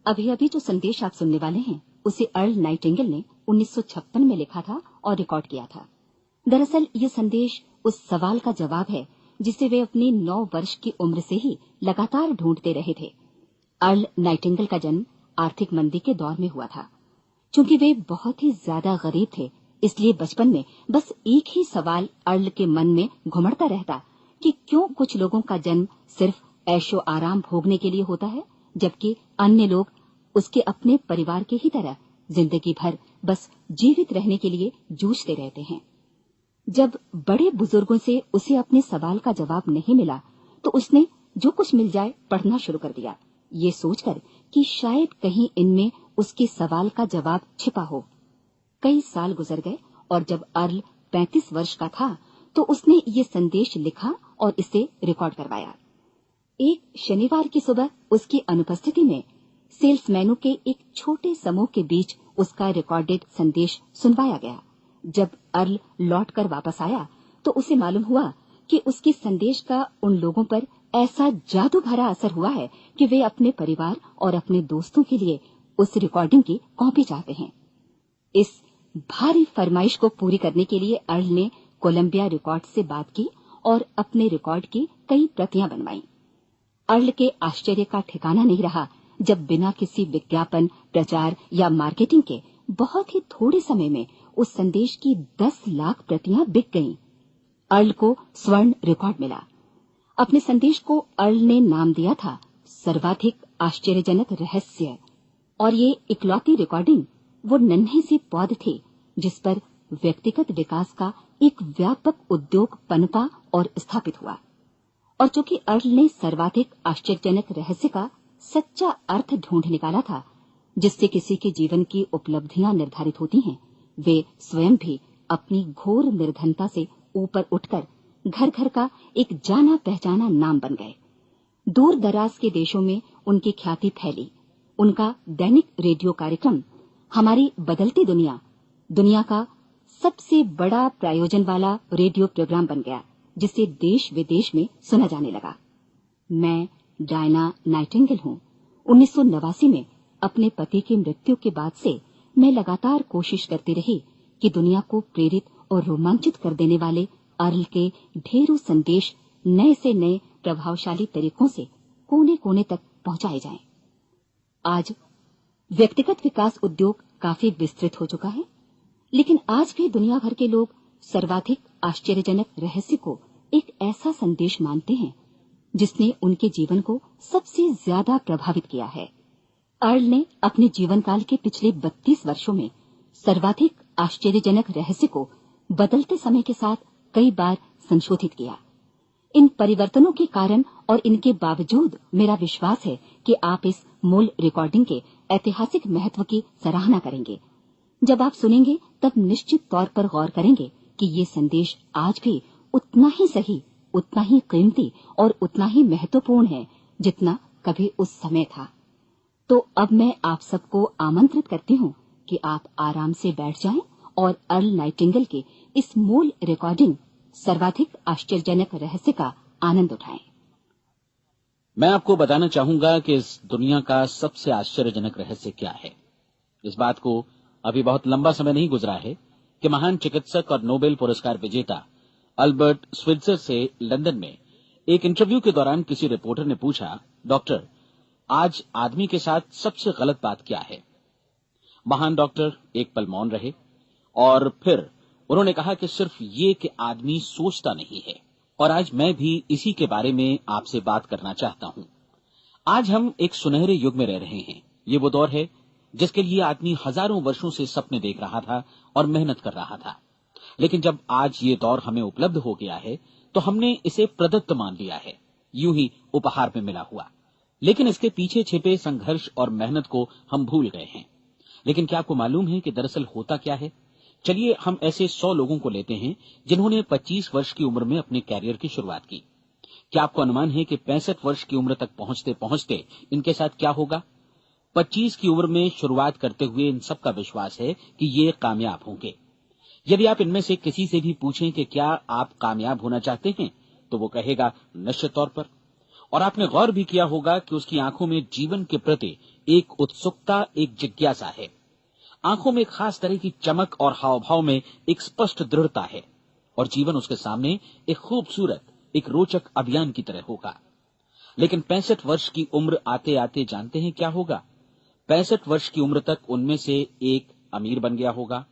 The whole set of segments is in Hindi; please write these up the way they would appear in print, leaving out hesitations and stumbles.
अभी अभी जो संदेश आप सुनने वाले हैं उसे अर्ल नाइटिंगेल ने 1956 में लिखा था और रिकॉर्ड किया था। दरअसल ये संदेश उस सवाल का जवाब है जिसे वे अपनी 9 वर्ष की उम्र से ही लगातार ढूंढते रहे थे। अर्ल नाइटिंगेल का जन्म आर्थिक मंदी के दौर में हुआ था। चूंकि वे बहुत ही ज्यादा गरीब थे, इसलिए बचपन में बस एक ही सवाल अर्ल के मन में घुमड़ता रहता कि क्यों कुछ लोगों का जन्म सिर्फ ऐशो आराम भोगने के लिए होता है, जबकि अन्य लोग उसके अपने परिवार के ही तरह जिंदगी भर बस जीवित रहने के लिए जूझते रहते हैं। जब बड़े बुजुर्गों से उसे अपने सवाल का जवाब नहीं मिला, तो उसने जो कुछ मिल जाए पढ़ना शुरू कर दिया, ये सोचकर कि शायद कहीं इनमें उसके सवाल का जवाब छिपा हो। कई साल गुजर गए और जब अर्ल 35 वर्ष का था तो उसने ये संदेश लिखा और इसे रिकॉर्ड करवाया। एक शनिवार की सुबह उसकी अनुपस्थिति में सेल्समैनों के एक छोटे समूह के बीच उसका रिकॉर्डेड संदेश सुनवाया गया। जब अर्ल लौटकर वापस आया तो उसे मालूम हुआ कि उसके संदेश का उन लोगों पर ऐसा जादू भरा असर हुआ है कि वे अपने परिवार और अपने दोस्तों के लिए उस रिकॉर्डिंग की कॉपी चाहते हैं। इस भारी फरमाइश को पूरी करने के लिए अर्ल ने कोलंबिया रिकॉर्ड से बात की और अपने रिकॉर्ड की कई प्रतियां बनवाई। अर्ल के आश्चर्य का ठिकाना नहीं रहा जब बिना किसी विज्ञापन, प्रचार या मार्केटिंग के बहुत ही थोड़े समय में उस संदेश की 10 लाख प्रतियां बिक गईं। अर्ल को स्वर्ण रिकॉर्ड मिला। अपने संदेश को अर्ल ने नाम दिया था सर्वाधिक आश्चर्यजनक रहस्य, और ये इकलौती रिकॉर्डिंग वो नन्हे से पौध थे जिस पर व्यक्तिगत विकास का एक व्यापक उद्योग पनपा और स्थापित हुआ। और चूंकि अर्ल ने सर्वाधिक आश्चर्यजनक रहस्य का सच्चा अर्थ ढूंढ निकाला था, जिससे किसी के जीवन की उपलब्धियां निर्धारित होती हैं, वे स्वयं भी अपनी घोर निर्धनता से ऊपर उठकर घर घर का एक जाना पहचाना नाम बन गए। दूर दराज के देशों में उनकी ख्याति फैली। उनका दैनिक रेडियो कार्यक्रम हमारी बदलती दुनिया का सबसे बड़ा प्रायोजन वाला रेडियो प्रोग्राम बन गया, जिसे देश विदेश में सुना जाने लगा। मैं डायना नाइटिंगेल हूं। 1989 में अपने पति की मृत्यु के बाद से मैं लगातार कोशिश करती रही कि दुनिया को प्रेरित और रोमांचित कर देने वाले अर्ल के ढेरों संदेश नए से नए प्रभावशाली तरीकों से कोने कोने तक पहुंचाए जाएं। आज व्यक्तिगत विकास उद्योग काफी विस्तृत हो चुका है, लेकिन आज भी दुनिया भर के लोग सर्वाधिक आश्चर्यजनक रहस्य को एक ऐसा संदेश मानते हैं जिसने उनके जीवन को सबसे ज्यादा प्रभावित किया है। अर्ल ने अपने जीवन काल के पिछले 32 वर्षों में सर्वाधिक आश्चर्यजनक रहस्य को बदलते समय के साथ कई बार संशोधित किया। इन परिवर्तनों के कारण और इनके बावजूद मेरा विश्वास है कि आप इस मूल रिकॉर्डिंग के ऐतिहासिक महत्व की सराहना करेंगे। जब आप सुनेंगे तब निश्चित तौर पर गौर करेंगे कि ये संदेश आज भी उतना ही सही, उतना ही कीमती और उतना ही महत्वपूर्ण है जितना कभी उस समय था। तो अब मैं आप सबको आमंत्रित करती हूँ कि आप आराम से बैठ जाएं और अर्ल नाइटिंगेल के इस मूल रिकॉर्डिंग सर्वाधिक आश्चर्यजनक रहस्य का आनंद उठाएं। मैं आपको बताना चाहूंगा कि इस दुनिया का सबसे आश्चर्यजनक रहस्य क्या है। इस बात को अभी बहुत लंबा समय नहीं गुजरा है कि महान चिकित्सक और नोबेल पुरस्कार विजेता अल्बर्ट स्विट्जर से लंदन में एक इंटरव्यू के दौरान किसी रिपोर्टर ने पूछा, डॉक्टर, आज आदमी के साथ सबसे गलत बात क्या है? महान डॉक्टर एक पल मौन रहे और फिर उन्होंने कहा कि सिर्फ ये कि आदमी सोचता नहीं है। और आज मैं भी इसी के बारे में आपसे बात करना चाहता हूं। आज हम एक सुनहरे युग में रह रहे हैं। ये वो दौर है जिसके लिए आदमी हजारों वर्षों से सपने देख रहा था और मेहनत कर रहा था। लेकिन जब आज ये दौर हमें उपलब्ध हो गया है तो हमने इसे प्रदत्त मान लिया है, यूं ही उपहार में मिला हुआ। लेकिन इसके पीछे छिपे संघर्ष और मेहनत को हम भूल गए हैं। लेकिन क्या आपको मालूम है कि दरअसल होता क्या है? चलिए हम ऐसे 100 लोगों को लेते हैं जिन्होंने 25 वर्ष की उम्र में अपने कैरियर की शुरुआत की। क्या आपको अनुमान है कि 65 वर्ष की उम्र तक पहुंचते पहुंचते इनके साथ क्या होगा? 25 की उम्र में शुरुआत करते हुए इन सबका विश्वास है कि ये कामयाब होंगे। यदि आप इनमें से किसी से भी पूछें कि क्या आप कामयाब होना चाहते हैं, तो वो कहेगा निश्चित तौर पर। और आपने गौर भी किया होगा कि उसकी आंखों में जीवन के प्रति एक उत्सुकता, एक जिज्ञासा है। आंखों में एक खास तरह की चमक और हाव भाव में एक स्पष्ट दृढ़ता है और जीवन उसके सामने एक खूबसूरत, एक रोचक अभियान की तरह होगा। लेकिन 65 वर्ष की उम्र आते आते जानते हैं क्या होगा? 65 वर्ष की उम्र तक उनमें से एक अमीर बन गया होगा,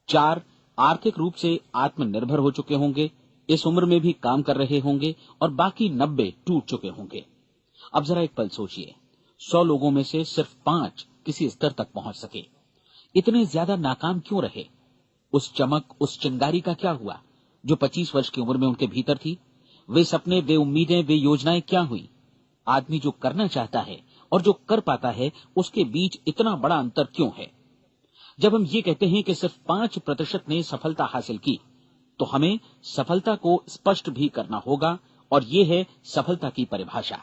4 आर्थिक रूप से आत्मनिर्भर हो चुके होंगे, इस उम्र में भी काम कर रहे होंगे और बाकी 90 टूट चुके होंगे। अब जरा एक पल सोचिए, 100 लोगों में से सिर्फ 5 किसी स्तर तक पहुंच सके। इतने ज्यादा नाकाम क्यों रहे? उस चमक, उस चिंगारी का क्या हुआ जो 25 वर्ष की उम्र में उनके भीतर थी? वे सपने, वे उम्मीदें, वे योजनाएं क्या हुई? आदमी जो करना चाहता है और जो कर पाता है, उसके बीच इतना बड़ा अंतर क्यों है? जब हम ये कहते हैं कि सिर्फ 5% ने सफलता हासिल की, तो हमें सफलता को स्पष्ट भी करना होगा, और ये है सफलता की परिभाषा।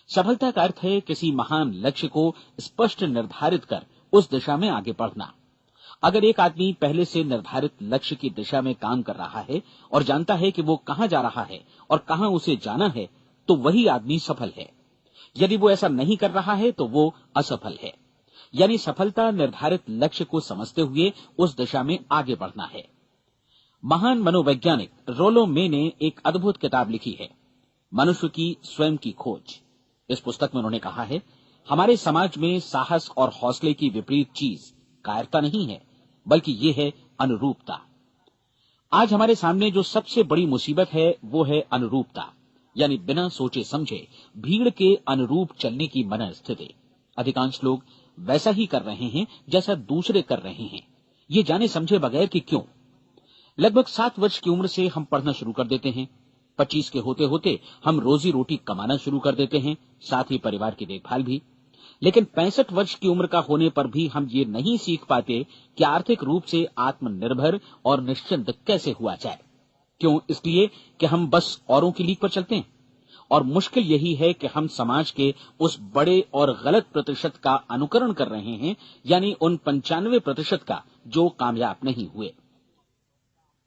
सफलता का अर्थ है किसी महान लक्ष्य को स्पष्ट निर्धारित कर उस दिशा में आगे बढ़ना। अगर एक आदमी पहले से निर्धारित लक्ष्य की दिशा में काम कर रहा है और जानता है कि वो कहां जा रहा है और कहां उसे जाना है, तो वही आदमी सफल है। यदि वो ऐसा नहीं कर रहा है तो वो असफल है। यानी सफलता निर्धारित लक्ष्य को समझते हुए उस दिशा में आगे बढ़ना है। महान मनोवैज्ञानिक रोलो मे ने एक अद्भुत किताब लिखी है, मनुष्य की स्वयं की खोज। इस पुस्तक में उन्होंने कहा है, हमारे समाज में साहस और हौसले की विपरीत चीज कायरता नहीं है, बल्कि ये है अनुरूपता। आज हमारे सामने जो सबसे बड़ी मुसीबत है वो है अनुरूपता, यानी बिना सोचे समझे भीड़ के अनुरूप चलने की मनस्थिति। अधिकांश लोग वैसा ही कर रहे हैं जैसा दूसरे कर रहे हैं, ये जाने समझे बगैर कि क्यों। लगभग 7 वर्ष की उम्र से हम पढ़ना शुरू कर देते हैं, 25 के होते होते हम रोजी रोटी कमाना शुरू कर देते हैं, साथ ही परिवार की देखभाल भी। लेकिन 65 वर्ष की उम्र का होने पर भी हम ये नहीं सीख पाते कि आर्थिक रूप से आत्मनिर्भर और निश्चिंत कैसे हुआ जाए। क्यों? इसलिए कि हम बस औरों की लीक पर चलते हैं। और मुश्किल यही है कि हम समाज के उस बड़े और गलत प्रतिशत का अनुकरण कर रहे हैं, यानी उन 95% का जो कामयाब नहीं हुए।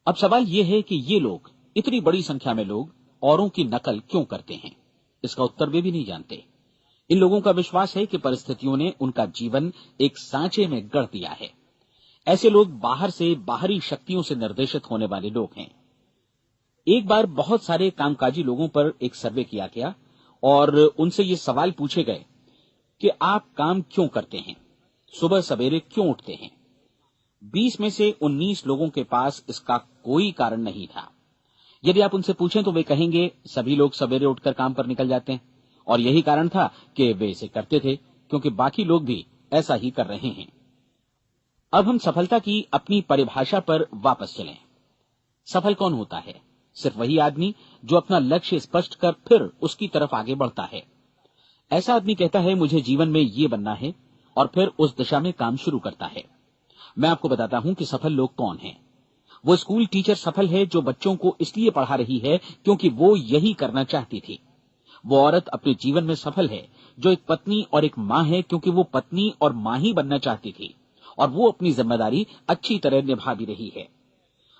अब सवाल यह है कि ये लोग, इतनी बड़ी संख्या में लोग, औरों की नकल क्यों करते हैं? इसका उत्तर वे भी नहीं जानते। इन लोगों का विश्वास है कि परिस्थितियों ने उनका जीवन एक सांचे में गढ़ दिया है। ऐसे लोग बाहर से, बाहरी शक्तियों से निर्देशित होने वाले लोग हैं। एक बार बहुत सारे कामकाजी लोगों पर एक सर्वे किया गया और उनसे ये सवाल पूछे गए कि आप काम क्यों करते हैं, सुबह सवेरे क्यों उठते हैं? 20 में से 19 लोगों के पास इसका कोई कारण नहीं था। यदि आप उनसे पूछें तो वे कहेंगे सभी लोग सवेरे उठकर काम पर निकल जाते हैं, और यही कारण था कि वे इसे करते थे क्योंकि बाकी लोग भी ऐसा ही कर रहे हैं। अब हम सफलता की अपनी परिभाषा पर वापस चलें। सफल कौन होता है? सिर्फ वही आदमी जो अपना लक्ष्य स्पष्ट कर फिर उसकी तरफ आगे बढ़ता है। ऐसा आदमी कहता है मुझे जीवन में ये बनना है, और फिर उस दिशा में काम शुरू करता है। मैं आपको बताता हूं कि सफल लोग कौन हैं। वो स्कूल टीचर सफल है जो बच्चों को इसलिए पढ़ा रही है क्योंकि वो यही करना चाहती थी। वो औरत अपने जीवन में सफल है जो एक पत्नी और एक मां है क्योंकि वो पत्नी और मां ही बनना चाहती थी, और वो अपनी जिम्मेदारी अच्छी तरह निभा भी रही है।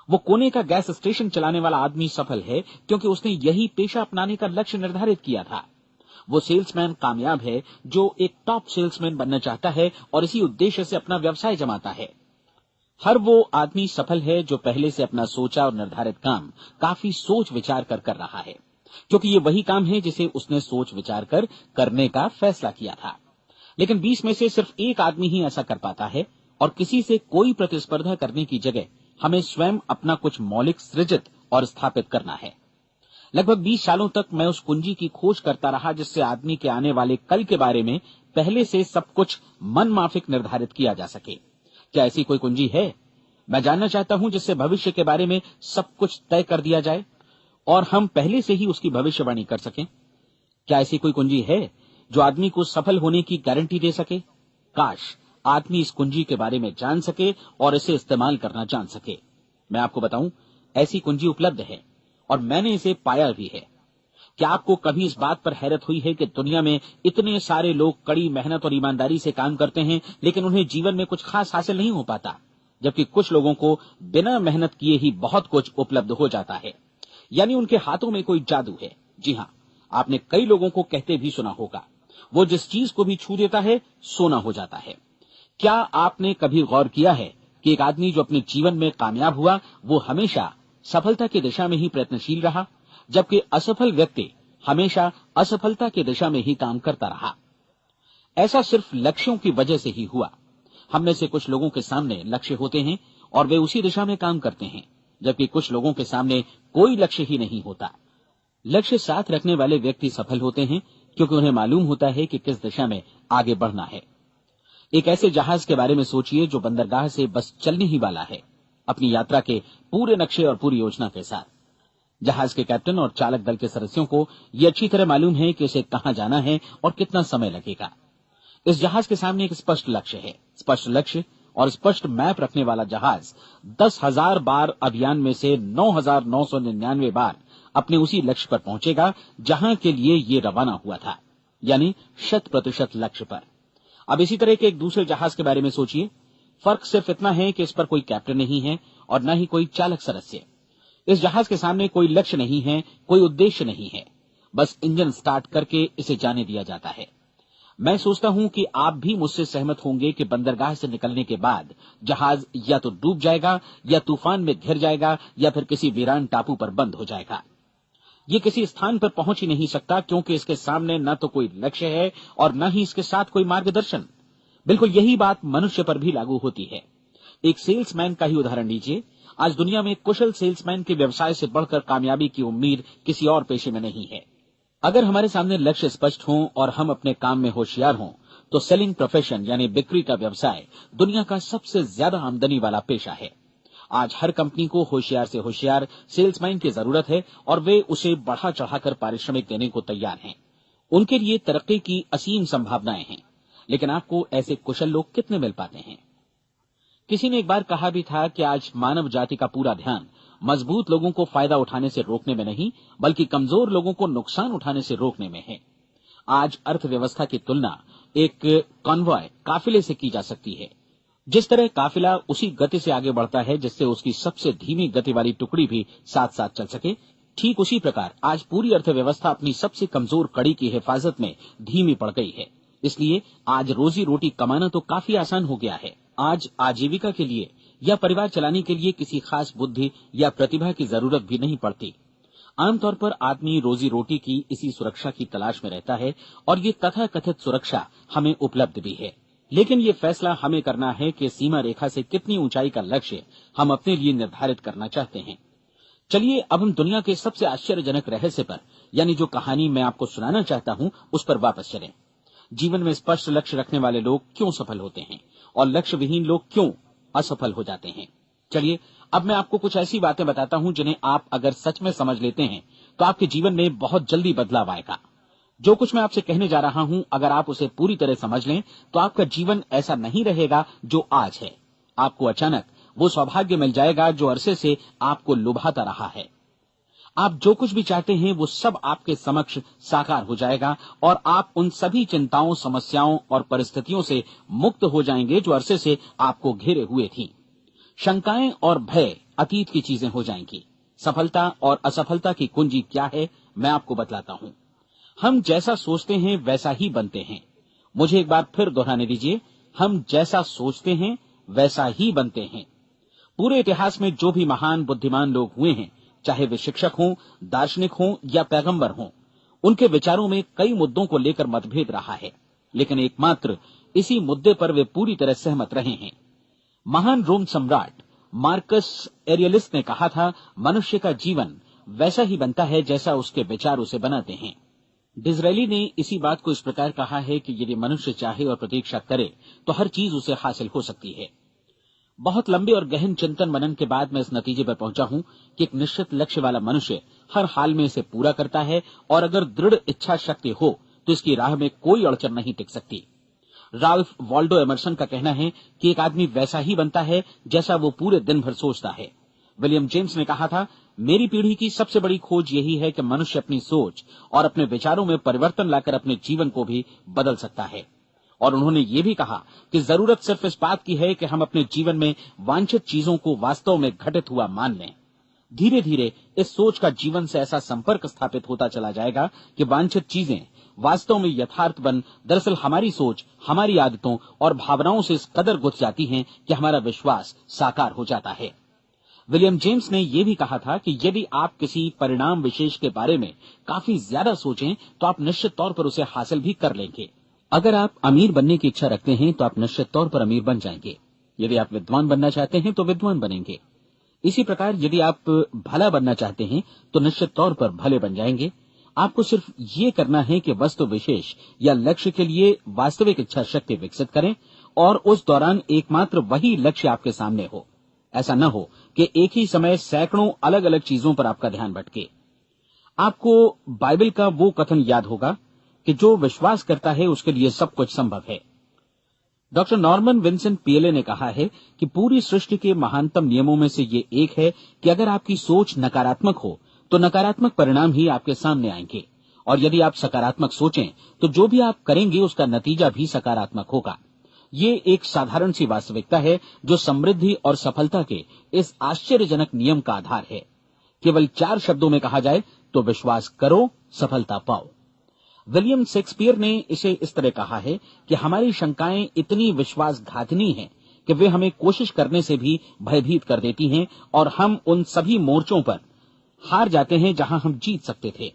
वो कोने का गैस स्टेशन चलाने वाला आदमी सफल है क्योंकि उसने यही पेशा अपनाने का लक्ष्य निर्धारित किया था। वो सेल्समैन कामयाब है जो एक टॉप सेल्समैन बनना चाहता है और इसी उद्देश्य से अपना व्यवसाय जमाता है। हर वो आदमी सफल है जो पहले से अपना सोचा और निर्धारित काम काफी सोच विचार कर रहा है, क्योंकि ये वही काम है जिसे उसने सोच विचार कर करने का फैसला किया था। लेकिन 20 में से सिर्फ एक आदमी ही ऐसा कर पाता है, और किसी से कोई प्रतिस्पर्धा करने की जगह हमें स्वयं अपना कुछ मौलिक सृजित और स्थापित करना है। लगभग 20 सालों तक मैं उस कुंजी की खोज करता रहा जिससे आदमी के आने वाले कल के बारे में पहले से सब कुछ मन माफिक निर्धारित किया जा सके। क्या ऐसी कोई कुंजी है? मैं जानना चाहता हूं जिससे भविष्य के बारे में सब कुछ तय कर दिया जाए और हम पहले से ही उसकी भविष्यवाणी कर सकें। क्या ऐसी कोई कुंजी है जो आदमी को सफल होने की गारंटी दे सके? काश आदमी इस कुंजी के बारे में जान सके और इसे इस्तेमाल करना जान सके। मैं आपको बताऊं, ऐसी कुंजी उपलब्ध है और मैंने इसे पाया भी है। क्या आपको कभी इस बात पर हैरत हुई है कि दुनिया में इतने सारे लोग कड़ी मेहनत और ईमानदारी से काम करते हैं लेकिन उन्हें जीवन में कुछ खास हासिल नहीं हो पाता, जबकि कुछ लोगों को बिना मेहनत किए ही बहुत कुछ उपलब्ध हो जाता है। यानी उनके हाथों में कोई जादू है। जी हां, आपने कई लोगों को कहते भी सुना होगा, वो जिस चीज को भी छू देता है सोना हो जाता है। क्या आपने कभी गौर किया है कि एक आदमी जो अपने जीवन में कामयाब हुआ वो हमेशा सफलता की दिशा में ही प्रयत्नशील रहा, जबकि असफल व्यक्ति हमेशा असफलता की दिशा में ही काम करता रहा। ऐसा सिर्फ लक्ष्यों की वजह से ही हुआ। हम में से कुछ लोगों के सामने लक्ष्य होते हैं और वे उसी दिशा में काम करते हैं, जबकि कुछ लोगों के सामने कोई लक्ष्य ही नहीं होता। लक्ष्य साथ रखने वाले व्यक्ति सफल होते हैं क्योंकि उन्हें मालूम होता है कि किस दिशा में आगे बढ़ना है। एक ऐसे जहाज के बारे में सोचिए जो बंदरगाह से बस चलने ही वाला है, अपनी यात्रा के पूरे नक्शे और पूरी योजना के साथ। जहाज के कैप्टन और चालक दल के सदस्यों को यह अच्छी तरह मालूम है कि उसे कहां जाना है और कितना समय लगेगा। इस जहाज के सामने एक स्पष्ट लक्ष्य है। स्पष्ट लक्ष्य और स्पष्ट मैप रखने वाला जहाज 10,000 बार अभियान में से 9,999 बार अपने उसी लक्ष्य पर पहुंचेगा जहां के लिए ये रवाना हुआ था, यानी 100% लक्ष्य पर। अब इसी तरह के एक दूसरे जहाज के बारे में सोचिए। फर्क सिर्फ इतना है कि इस पर कोई कैप्टन नहीं है और न ही कोई चालक सदस्य। इस जहाज के सामने कोई लक्ष्य नहीं है, कोई उद्देश्य नहीं है, बस इंजन स्टार्ट करके इसे जाने दिया जाता है। मैं सोचता हूं कि आप भी मुझसे सहमत होंगे कि बंदरगाह से निकलने के बाद जहाज या तो डूब जाएगा या तूफान में घिर जाएगा या फिर किसी वीरान टापू पर बंद हो जाएगा। ये किसी स्थान पर पहुंच ही नहीं सकता क्योंकि इसके सामने न तो कोई लक्ष्य है और न ही इसके साथ कोई मार्गदर्शन। बिल्कुल यही बात मनुष्य पर भी लागू होती है। एक सेल्समैन का ही उदाहरण लीजिए। आज दुनिया में कुशल सेल्समैन के व्यवसाय से बढ़कर कामयाबी की उम्मीद किसी और पेशे में नहीं है। अगर हमारे सामने लक्ष्य स्पष्ट हों और हम अपने काम में होशियार हों तो सेलिंग प्रोफेशन यानी बिक्री का व्यवसाय दुनिया का सबसे ज्यादा आमदनी वाला पेशा है। आज हर कंपनी को होशियार से होशियार सेल्समैन की जरूरत है और वे उसे बढ़ा चढ़ाकर पारिश्रमिक देने को तैयार हैं। उनके लिए तरक्की की असीम संभावनाएं हैं, लेकिन आपको ऐसे कुशल लोग कितने मिल पाते हैं? किसी ने एक बार कहा भी था कि आज मानव जाति का पूरा ध्यान मजबूत लोगों को फायदा उठाने से रोकने में नहीं, बल्कि कमजोर लोगों को नुकसान उठाने से रोकने में है। आज अर्थव्यवस्था की तुलना एक कॉन्वॉय काफिले से की जा सकती है। जिस तरह काफिला उसी गति से आगे बढ़ता है जिससे उसकी सबसे धीमी गति वाली टुकड़ी भी साथ साथ चल सके, ठीक उसी प्रकार आज पूरी अर्थव्यवस्था अपनी सबसे कमजोर कड़ी की हिफाजत में धीमी पड़ गई है। इसलिए आज रोजी रोटी कमाना तो काफी आसान हो गया है। आज आजीविका के लिए या परिवार चलाने के लिए किसी खास बुद्धि या प्रतिभा की जरूरत भी नहीं पड़ती। आमतौर पर आदमी रोजी रोटी की इसी सुरक्षा की तलाश में रहता है और ये तथाकथित सुरक्षा हमें उपलब्ध भी है। लेकिन ये फैसला हमें करना है कि सीमा रेखा से कितनी ऊंचाई का लक्ष्य हम अपने लिए निर्धारित करना चाहते हैं। चलिए अब हम दुनिया के सबसे आश्चर्यजनक रहस्य पर, यानी जो कहानी मैं आपको सुनाना चाहता हूं, उस पर वापस चलें। जीवन में स्पष्ट लक्ष्य रखने वाले लोग क्यों सफल होते हैं और लक्ष्य विहीन लोग क्यों असफल हो जाते हैं? चलिए अब मैं आपको कुछ ऐसी बातें बताता हूं जिन्हें आप अगर सच में समझ लेते हैं तो आपके जीवन में बहुत जल्दी बदलाव आएगा। जो कुछ मैं आपसे कहने जा रहा हूं, अगर आप उसे पूरी तरह समझ लें तो आपका जीवन ऐसा नहीं रहेगा जो आज है। आपको अचानक वो सौभाग्य मिल जाएगा जो अरसे से आपको लुभाता रहा है। आप जो कुछ भी चाहते हैं वो सब आपके समक्ष साकार हो जाएगा और आप उन सभी चिंताओं, समस्याओं और परिस्थितियों से मुक्त हो जाएंगे जो अरसे से आपको घेरे हुए थी। शंकाएं और भय अतीत की चीजें हो जाएंगी। सफलता और असफलता की कुंजी क्या है, मैं आपको बतलाता हूं। हम जैसा सोचते हैं वैसा ही बनते हैं। मुझे एक बार फिर दोहराने दीजिए, हम जैसा सोचते हैं वैसा ही बनते हैं। पूरे इतिहास में जो भी महान बुद्धिमान लोग हुए हैं, चाहे वे शिक्षक हों, दार्शनिक हों या पैगंबर हों, उनके विचारों में कई मुद्दों को लेकर मतभेद रहा है, लेकिन एकमात्र इसी मुद्दे पर वे पूरी तरह सहमत रहे हैं। महान रोम सम्राट मार्कस एरियलिस ने कहा था, मनुष्य का जीवन वैसा ही बनता है जैसा उसके विचार उसे बनाते हैं। डिज़रायली ने इसी बात को इस प्रकार कहा है कि यदि मनुष्य चाहे और प्रतीक्षा करे तो हर चीज उसे हासिल हो सकती है। बहुत लंबे और गहन चिंतन मनन के बाद मैं इस नतीजे पर पहुंचा हूं कि एक निश्चित लक्ष्य वाला मनुष्य हर हाल में इसे पूरा करता है और अगर दृढ़ इच्छा शक्ति हो तो इसकी राह में कोई अड़चन नहीं टिक सकती। राल्फ वॉल्डो एमर्सन का कहना है कि एक आदमी वैसा ही बनता है जैसा वो पूरे दिन भर सोचता है। विलियम जेम्स ने कहा था, मेरी पीढ़ी की सबसे बड़ी खोज यही है कि मनुष्य अपनी सोच और अपने विचारों में परिवर्तन लाकर अपने जीवन को भी बदल सकता है। और उन्होंने ये भी कहा कि जरूरत सिर्फ इस बात की है कि हम अपने जीवन में वांछित चीजों को वास्तव में घटित हुआ मान लें। धीरे धीरे इस सोच का जीवन से ऐसा संपर्क स्थापित होता चला जाएगा कि वांछित चीजें वास्तव में यथार्थ बन दरअसल हमारी सोच, हमारी आदतों और भावनाओं से इस कदर गुथ जाती हैं कि हमारा विश्वास साकार हो जाता है। विलियम जेम्स ने यह भी कहा था कि यदि आप किसी परिणाम विशेष के बारे में काफी ज्यादा सोचें तो आप निश्चित तौर पर उसे हासिल भी कर लेंगे। अगर आप अमीर बनने की इच्छा रखते हैं तो आप निश्चित तौर पर अमीर बन जाएंगे। यदि आप विद्वान बनना चाहते हैं तो विद्वान बनेंगे। इसी प्रकार यदि आप भला बनना चाहते हैं तो निश्चित तौर पर भले बन जाएंगे। आपको सिर्फ ये करना है कि वस्तु विशेष या लक्ष्य के लिए वास्तविक इच्छा शक्ति विकसित करें और उस दौरान एकमात्र वही लक्ष्य आपके सामने हो। ऐसा न हो कि एक ही समय सैकड़ों अलग अलग चीजों पर आपका ध्यान भटके। आपको बाइबल का वो कथन याद होगा कि जो विश्वास करता है उसके लिए सब कुछ संभव है। डॉक्टर नॉर्मन विंसेंट पीएले ने कहा है कि पूरी सृष्टि के महानतम नियमों में से ये एक है कि अगर आपकी सोच नकारात्मक हो तो नकारात्मक परिणाम ही आपके सामने आएंगे, और यदि आप सकारात्मक सोचें तो जो भी आप करेंगे उसका नतीजा भी सकारात्मक होगा। ये एक साधारण सी वास्तविकता है जो समृद्धि और सफलता के इस आश्चर्यजनक नियम का आधार है। केवल 4 शब्दों में कहा जाए तो विश्वास करो, सफलता पाओ। विलियम शेक्सपियर ने इसे इस तरह कहा है कि हमारी शंकाएं इतनी विश्वासघातनी हैं कि वे हमें कोशिश करने से भी भयभीत कर देती हैं और हम उन सभी मोर्चों पर हार जाते हैं जहां हम जीत सकते थे।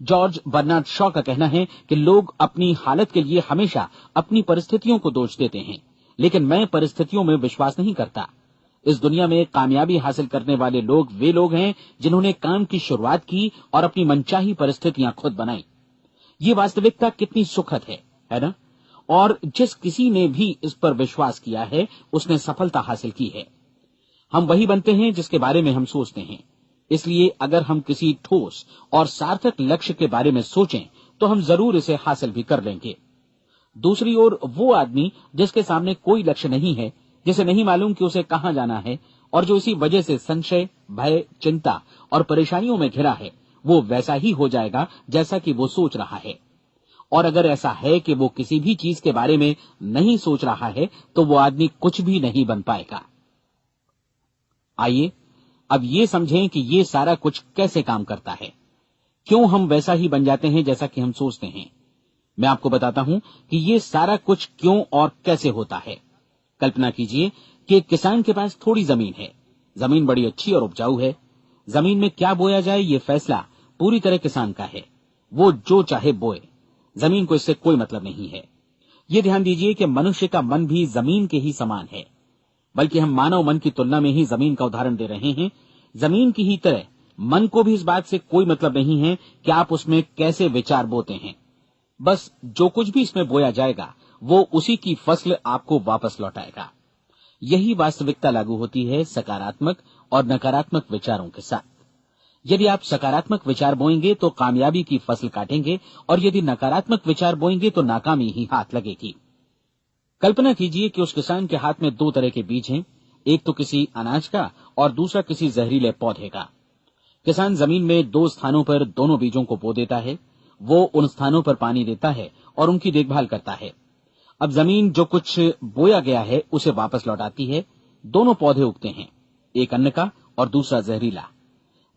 जॉर्ज बर्नार्ड शॉ का कहना है कि लोग अपनी हालत के लिए हमेशा अपनी परिस्थितियों को दोष देते हैं, लेकिन मैं परिस्थितियों में विश्वास नहीं करता। इस दुनिया में कामयाबी हासिल करने वाले लोग वे लोग हैं जिन्होंने काम की शुरुआत की और अपनी मनचाही परिस्थितियां खुद बनाई। ये वास्तविकता कितनी सुखद है ना? और जिस किसी ने भी इस पर विश्वास किया है उसने सफलता हासिल की है। हम वही बनते हैं जिसके बारे में हम सोचते हैं। इसलिए अगर हम किसी ठोस और सार्थक लक्ष्य के बारे में सोचें तो हम जरूर इसे हासिल भी कर लेंगे। दूसरी ओर वो आदमी जिसके सामने कोई लक्ष्य नहीं है, जिसे नहीं मालूम कि उसे कहां जाना है और जो इसी वजह से संशय, भय, चिंता और परेशानियों में घिरा है, वो वैसा ही हो जाएगा जैसा कि वो सोच रहा है। और अगर ऐसा है कि वो किसी भी चीज के बारे में नहीं सोच रहा है तो वो आदमी कुछ भी नहीं बन पाएगा। आइए अब ये समझें कि ये सारा कुछ कैसे काम करता है, क्यों हम वैसा ही बन जाते हैं जैसा कि हम सोचते हैं। मैं आपको बताता हूं कि ये सारा कुछ क्यों और कैसे होता है। कल्पना कीजिए कि एक किसान के पास थोड़ी जमीन है। जमीन बड़ी अच्छी और उपजाऊ है। जमीन में क्या बोया जाए ये फैसला पूरी तरह किसान का है। वो जो चाहे बोए, जमीन को इससे कोई मतलब नहीं है। ये ध्यान दीजिए कि मनुष्य का मन भी जमीन के ही समान है, बल्कि हम मानव मन की तुलना में ही जमीन का उदाहरण दे रहे हैं। जमीन की ही तरह मन को भी इस बात से कोई मतलब नहीं है कि आप उसमें कैसे विचार बोते हैं। बस जो कुछ भी इसमें बोया जाएगा वो उसी की फसल आपको वापस लौटाएगा। यही वास्तविकता लागू होती है सकारात्मक और नकारात्मक विचारों के साथ। यदि आप सकारात्मक विचार बोएंगे तो कामयाबी की फसल काटेंगे, और यदि नकारात्मक विचार बोएंगे तो नाकामी ही हाथ लगेगी। कल्पना कीजिए कि उस किसान के हाथ में 2 तरह के बीज हैं, एक तो किसी अनाज का और दूसरा किसी जहरीले पौधे का। किसान जमीन में 2 स्थानों पर दोनों बीजों को बो देता है। वो उन स्थानों पर पानी देता है और उनकी देखभाल करता है। अब जमीन जो कुछ बोया गया है उसे वापस लौटाती है। दोनों पौधे उगते हैं, एक अन्न का और दूसरा जहरीला।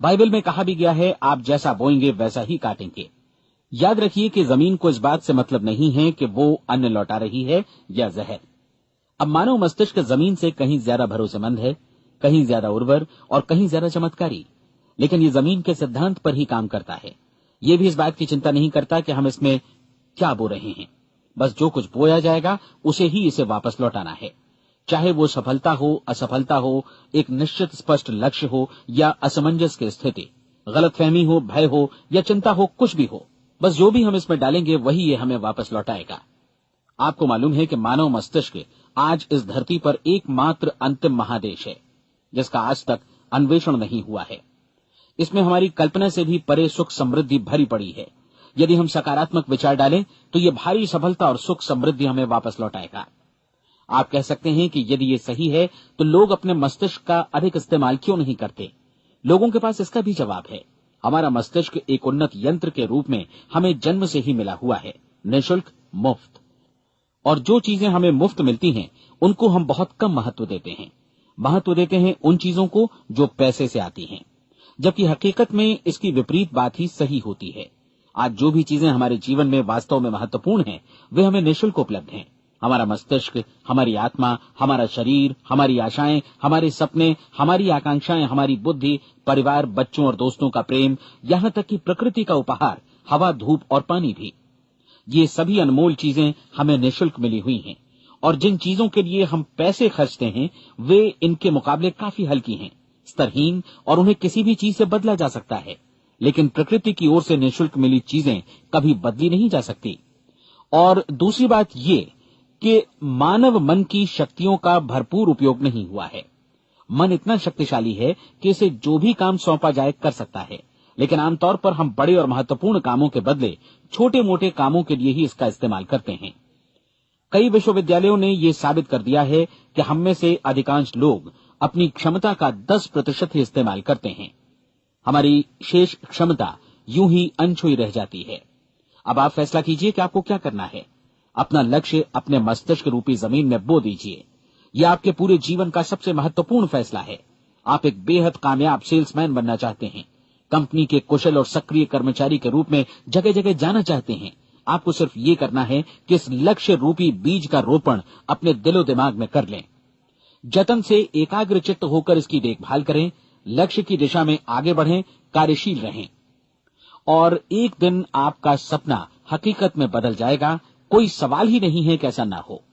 बाइबल में कहा भी गया है, आप जैसा बोएंगे वैसा ही काटेंगे। याद रखिए कि जमीन को इस बात से मतलब नहीं है कि वो अन्न लौटा रही है या जहर। अब मानव मस्तिष्क जमीन से कहीं ज्यादा भरोसेमंद है, कहीं ज्यादा उर्वर और कहीं ज्यादा चमत्कारी, लेकिन ये जमीन के सिद्धांत पर ही काम करता है। ये भी इस बात की चिंता नहीं करता कि हम इसमें क्या बो रहे हैं। बस जो कुछ बोया जाएगा उसे ही इसे वापस लौटाना है, चाहे वो सफलता हो, असफलता हो, एक निश्चित स्पष्ट लक्ष्य हो या असमंजस की स्थिति, गलतफहमी हो, भय हो या चिंता हो, कुछ भी हो। बस जो भी हम इसमें डालेंगे वही ये हमें वापस लौटाएगा। आपको मालूम है कि मानव मस्तिष्क आज इस धरती पर एकमात्र अंतिम महादेश है जिसका आज तक अन्वेषण नहीं हुआ है। इसमें हमारी कल्पना से भी परे सुख समृद्धि भरी पड़ी है। यदि हम सकारात्मक विचार डालें तो ये भारी सफलता और सुख समृद्धि हमें वापस लौटाएगा। आप कह सकते हैं कि यदि ये सही है तो लोग अपने मस्तिष्क का अधिक इस्तेमाल क्यों नहीं करते? लोगों के पास इसका भी जवाब है। हमारा मस्तिष्क एक उन्नत यंत्र के रूप में हमें जन्म से ही मिला हुआ है, निःशुल्क, मुफ्त। और जो चीजें हमें मुफ्त मिलती हैं उनको हम बहुत कम महत्व देते हैं। महत्व देते हैं उन चीजों को जो पैसे से आती हैं। जबकि हकीकत में इसकी विपरीत बात ही सही होती है। आज जो भी चीजें हमारे जीवन में वास्तव में महत्वपूर्ण हैं, वे हमें निःशुल्क उपलब्ध हैं। हमारा मस्तिष्क, हमारी आत्मा, हमारा शरीर, हमारी आशाएं, हमारे सपने, हमारी आकांक्षाएं, हमारी बुद्धि, परिवार, बच्चों और दोस्तों का प्रेम, यहां तक कि प्रकृति का उपहार, हवा, धूप और पानी भी, ये सभी अनमोल चीजें हमें निःशुल्क मिली हुई हैं। और जिन चीजों के लिए हम पैसे खर्चते हैं, वे इनके मुकाबले काफी हल्की हैं, स्तरहीन, और उन्हें किसी भी चीज से बदला जा सकता है। लेकिन प्रकृति की ओर से निःशुल्क मिली चीजें कभी बदली नहीं जा सकती। और दूसरी बात ये कि मानव मन की शक्तियों का भरपूर उपयोग नहीं हुआ है। मन इतना शक्तिशाली है कि इसे जो भी काम सौंपा जाए कर सकता है, लेकिन आमतौर पर हम बड़े और महत्वपूर्ण कामों के बदले छोटे मोटे कामों के लिए ही इसका इस्तेमाल करते हैं। कई विश्वविद्यालयों ने यह साबित कर दिया है कि हम में से अधिकांश लोग अपनी क्षमता का 10% ही इस्तेमाल करते हैं। हमारी शेष क्षमता यूं ही अनछुई रह जाती है। अब आप फैसला कीजिए कि आपको क्या करना है। अपना लक्ष्य अपने मस्तिष्क रूपी जमीन में बो दीजिए। यह आपके पूरे जीवन का सबसे महत्वपूर्ण फैसला है। आप एक बेहद कामयाब सेल्समैन बनना चाहते हैं, कंपनी के कुशल और सक्रिय कर्मचारी के रूप में जगह जगह जाना चाहते हैं। आपको सिर्फ ये करना है कि इस लक्ष्य रूपी बीज का रोपण अपने दिलो दिमाग में कर लें। जतन से एकाग्रचित्त होकर इसकी देखभाल करें, लक्ष्य की दिशा में आगे बढ़ें, कार्यशील रहें, और एक दिन आपका सपना हकीकत में बदल जाएगा। कोई सवाल ही नहीं है कि ऐसा ना हो।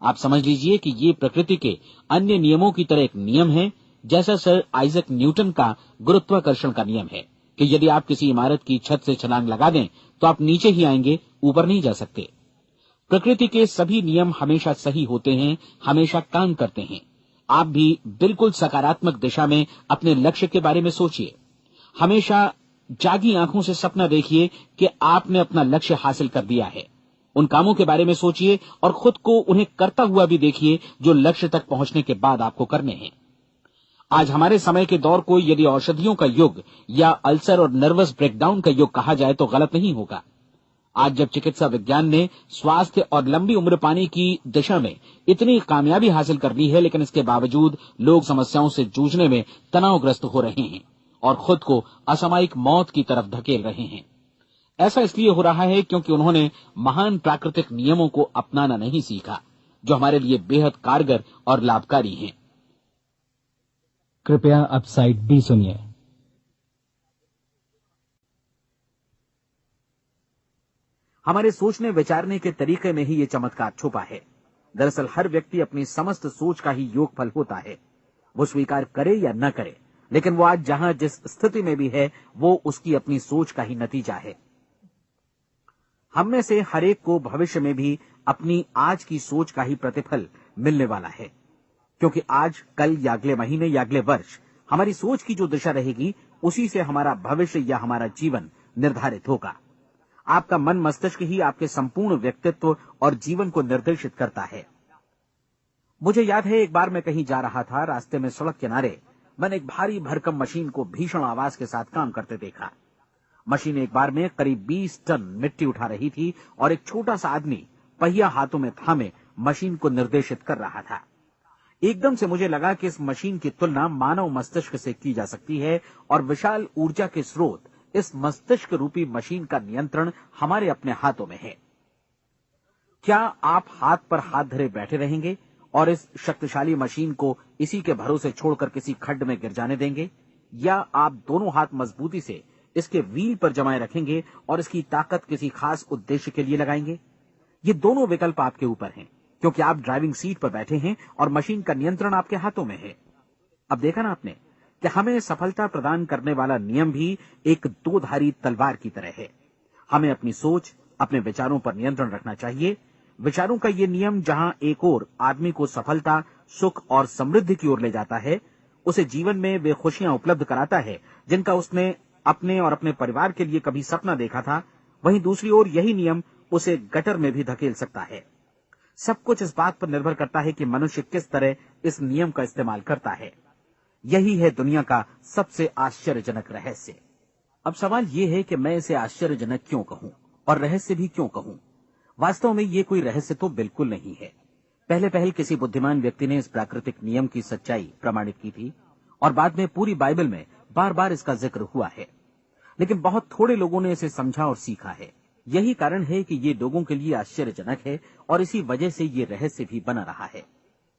आप समझ लीजिए कि ये प्रकृति के अन्य नियमों की तरह एक नियम है, जैसा सर आइजक न्यूटन का गुरुत्वाकर्षण का नियम है कि यदि आप किसी इमारत की छत से छलांग लगा दें तो आप नीचे ही आएंगे, ऊपर नहीं जा सकते। प्रकृति के सभी नियम हमेशा सही होते हैं, हमेशा काम करते हैं। आप भी बिल्कुल सकारात्मक दिशा में अपने लक्ष्य के बारे में सोचिए। हमेशा जागी आंखों से सपना देखिए कि आपने अपना लक्ष्य हासिल कर दिया है। उन कामों के बारे में सोचिए और खुद को उन्हें करता हुआ भी देखिए जो लक्ष्य तक पहुंचने के बाद आपको करने हैं। आज हमारे समय के दौर को यदि औषधियों का युग या अल्सर और नर्वस ब्रेकडाउन का युग कहा जाए तो गलत नहीं होगा। आज जब चिकित्सा विज्ञान ने स्वास्थ्य और लंबी उम्र पाने की दिशा में इतनी कामयाबी हासिल कर ली है, लेकिन इसके बावजूद लोग समस्याओं से जूझने में तनावग्रस्त हो रहे हैं और खुद को असामयिक मौत की तरफ धकेल रहे हैं। ऐसा इसलिए हो रहा है क्योंकि उन्होंने महान प्राकृतिक नियमों को अपनाना नहीं सीखा, जो हमारे लिए बेहद कारगर और लाभकारी हैं। कृपया अब साइड बी सुनिए। हमारे सोचने विचारने के तरीके में ही ये चमत्कार छुपा है। दरअसल हर व्यक्ति अपनी समस्त सोच का ही योगफल होता है। वो स्वीकार करे या न करे, लेकिन वो आज जहां जिस स्थिति में भी है, वो उसकी अपनी सोच का ही नतीजा है। हम में से हर एक को भविष्य में भी अपनी आज की सोच का ही प्रतिफल मिलने वाला है, क्योंकि आज, कल या अगले महीने या अगले वर्ष हमारी सोच की जो दिशा रहेगी, उसी से हमारा भविष्य या हमारा जीवन निर्धारित होगा। आपका मन मस्तिष्क ही आपके संपूर्ण व्यक्तित्व और जीवन को निर्देशित करता है। मुझे याद है, एक बार मैं कहीं जा रहा था, रास्ते में सड़क किनारे मैंने एक भारी भरकम मशीन को भीषण आवाज के साथ काम करते देखा। मशीन एक बार में करीब 20 टन मिट्टी उठा रही थी और एक छोटा सा आदमी पहिया हाथों में थामे मशीन को निर्देशित कर रहा था। एकदम से मुझे लगा कि इस मशीन की तुलना मानव मस्तिष्क से की जा सकती है और विशाल ऊर्जा के स्रोत इस मस्तिष्क रूपी मशीन का नियंत्रण हमारे अपने हाथों में है। क्या आप हाथ पर हाथ धरे बैठे रहेंगे और इस शक्तिशाली मशीन को इसी के भरोसे छोड़कर किसी खड्ड में गिर जाने देंगे, या आप दोनों हाथ मजबूती से इसके व्हील पर जमाए रखेंगे और इसकी ताकत किसी खास उद्देश्य के लिए लगाएंगे? ये दोनों विकल्प आपके ऊपर हैं, क्योंकि आप ड्राइविंग सीट पर बैठे हैं और मशीन का नियंत्रण आपके हाथों में है। अब देखा ना आपने कि हमें सफलता प्रदान करने वाला नियम भी एक दो-धारी तलवार की तरह है। हमें अपनी सोच, अपने विचारों पर नियंत्रण रखना चाहिए। विचारों का ये नियम जहां एक ओर आदमी को सफलता, सुख और समृद्धि की ओर ले जाता है, उसे जीवन में वे खुशियां उपलब्ध कराता है जिनका उसने अपने और अपने परिवार के लिए कभी सपना देखा था, वहीं दूसरी ओर यही नियम उसे गटर में भी धकेल सकता है। सब कुछ इस बात पर निर्भर करता है कि मनुष्य किस तरह इस नियम का इस्तेमाल करता है। यही है दुनिया का सबसे आश्चर्यजनक रहस्य। अब सवाल यह है कि मैं इसे आश्चर्यजनक क्यों कहूं और रहस्य भी क्यों कहूं? वास्तव में ये कोई रहस्य तो बिल्कुल नहीं है। पहले किसी बुद्धिमान व्यक्ति ने इस प्राकृतिक नियम की सच्चाई प्रमाणित की थी और बाद में पूरी बाइबल में बार बार इसका जिक्र हुआ है, लेकिन बहुत थोड़े लोगों ने इसे समझा और सीखा है। यही कारण है कि ये लोगों के लिए आश्चर्यजनक है और इसी वजह से ये रहस्य भी बना रहा है।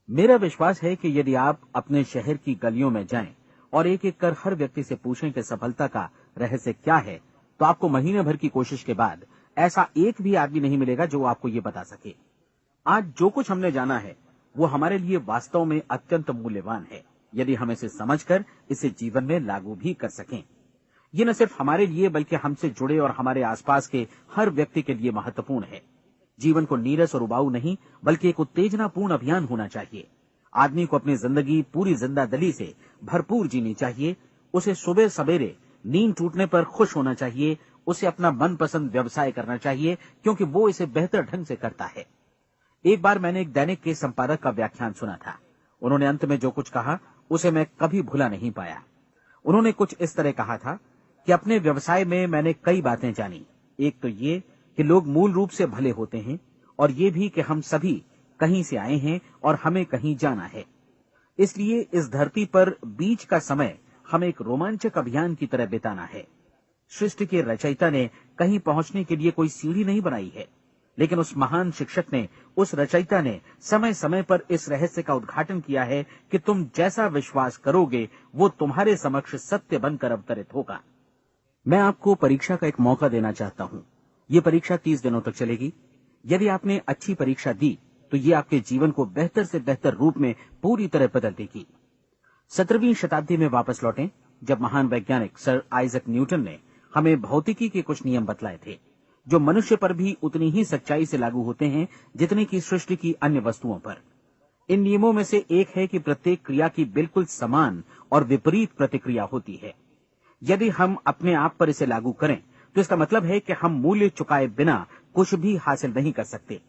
मेरा विश्वास है कि यदि आप अपने शहर की गलियों में जाएं और एक एक कर हर व्यक्ति से पूछें कि सफलता का रहस्य क्या है, तो आपको महीने भर की कोशिश के बाद ऐसा एक भी आदमी नहीं मिलेगा जो आपको ये बता सके। आज जो कुछ हमने जाना है वो हमारे लिए वास्तव में अत्यंत मूल्यवान है, यदि हम इसे समझकर इसे जीवन में लागू भी कर सकें। ये न सिर्फ हमारे लिए बल्कि हमसे जुड़े और हमारे आसपास के हर व्यक्ति के लिए महत्वपूर्ण है। जीवन को नीरस और उबाऊ नहीं बल्कि एक उत्तेजनापूर्ण अभियान होना चाहिए। आदमी को अपनी जिंदगी पूरी जिंदादिली से भरपूर जीनी चाहिए। उसे सुबह सवेरे नींद टूटने पर खुश होना चाहिए। उसे अपना मनपसंद व्यवसाय करना चाहिए क्योंकि वो इसे बेहतर ढंग से करता है। एक बार मैंने एक दैनिक के संपादक का व्याख्यान सुना था। उन्होंने अंत में जो कुछ कहा उसे मैं कभी भुला नहीं पाया। उन्होंने कुछ इस तरह कहा था कि अपने व्यवसाय में मैंने कई बातें जानी। एक तो ये कि लोग मूल रूप से भले होते हैं और ये भी कि हम सभी कहीं से आए हैं और हमें कहीं जाना है। इसलिए इस धरती पर बीच का समय हमें एक रोमांचक अभियान की तरह बिताना है। सृष्टि के रचयिता ने कहीं पहुंचने के लिए कोई सीढ़ी नहीं बनाई है, लेकिन उस महान शिक्षक ने, उस रचयिता ने समय समय पर इस रहस्य का उद्घाटन किया है कि तुम जैसा विश्वास करोगे वो तुम्हारे समक्ष सत्य बनकर अवतरित होगा। मैं आपको परीक्षा का एक मौका देना चाहता हूं। ये परीक्षा 30 दिनों तक चलेगी। यदि आपने अच्छी परीक्षा दी तो ये आपके जीवन को बेहतर से बेहतर रूप में पूरी तरह बदल देगी। 17वीं शताब्दी में वापस लौटें, जब महान वैज्ञानिक सर आइजक न्यूटन ने हमें भौतिकी के कुछ नियम बतलाए थे, जो मनुष्य पर भी उतनी ही सच्चाई से लागू होते हैं जितनी की सृष्टि की अन्य वस्तुओं पर। इन नियमों में से एक है कि प्रत्येक क्रिया की बिल्कुल समान और विपरीत प्रतिक्रिया होती है। यदि हम अपने आप पर इसे लागू करें तो इसका मतलब है कि हम मूल्य चुकाए बिना कुछ भी हासिल नहीं कर सकते।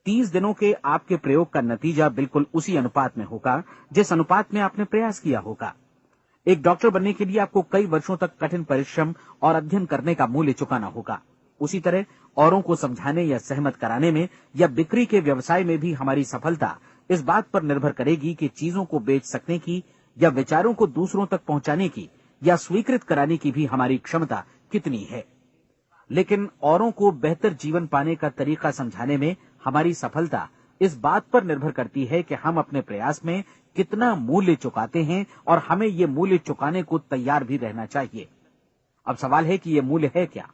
30 दिनों के आपके प्रयोग का नतीजा बिल्कुल उसी अनुपात में होगा जिस अनुपात में आपने प्रयास किया होगा। एक डॉक्टर बनने के लिए आपको कई वर्षों तक कठिन परिश्रम और अध्ययन करने का मूल्य चुकाना होगा। उसी तरह औरों को समझाने या सहमत कराने में या बिक्री के व्यवसाय में भी हमारी सफलता इस बात पर निर्भर करेगी कि चीजों को बेच सकने की या विचारों को दूसरों तक पहुंचाने की या स्वीकृत कराने की भी हमारी क्षमता कितनी है। लेकिन औरों को बेहतर जीवन पाने का तरीका समझाने में हमारी सफलता इस बात पर निर्भर करती है कि हम अपने प्रयास में कितना मूल्य चुकाते हैं और हमें ये मूल्य चुकाने को तैयार भी रहना चाहिए। अब सवाल है कि ये मूल्य है क्या?